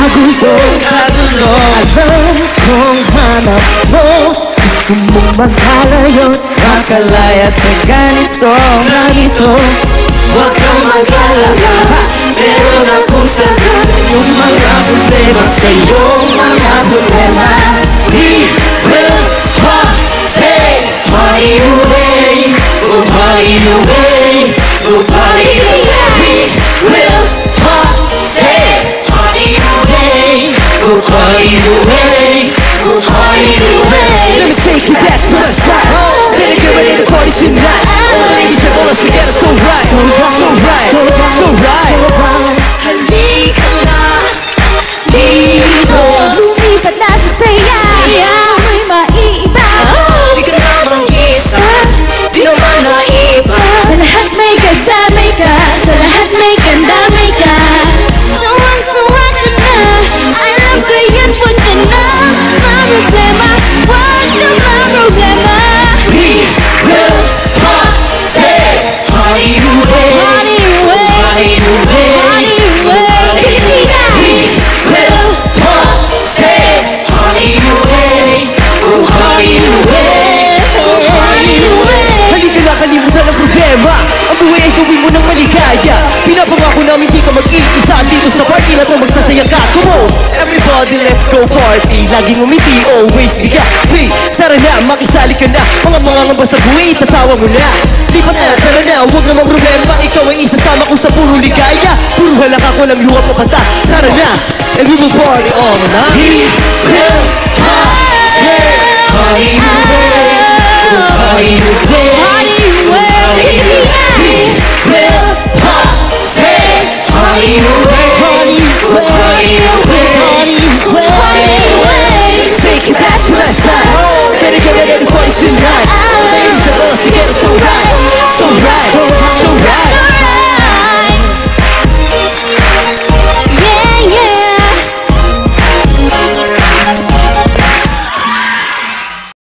kagulo. Alam kong hanap mo, gusto mong magkalayo, Makalaya sa ganito. Huwag kang mag-alala, meron akong sagot sa iyong mga problema. Sa iyong mga problema. We will party, party away. We'll party away, we'll party away. We will party, party away. We'll party away, we'll party away. Let me take you back to the start. Better get ready to party tonight. All the ladies and all us together, so right, so right, so right. Halika na dito. lumipat na sa saya. Amoy maiiba, Di ka na mag-isa, di naman naiba. sa lahat may kadamay ka, sa lahat may kadamay ka. Suwang-suwa ka na, alam ko yan, punta na. Problema, wag na problema. We will party, party away. Party away, Party away. party away. We will party, party away. We'll party away, we'll party away. Halika na, kalimutan ang problema. Ang buhay ay gawin mo ng maligaya. Pinapangako namin di ka mag-iisa. Dito sa party na to magsasaya ka. Come on, everybody, let's go party. Laging umiti, always be happy. Tara na, makisali ka na. Mga ngamba sa buhay, tatawa mo na. Lipat na, tara na, huwag namang problema. Ikaw ay isasama ko sa puro ligaya. Puro halak ako ng luha papata. Tara na, and we will party all night. We will party, party away. We'll party away.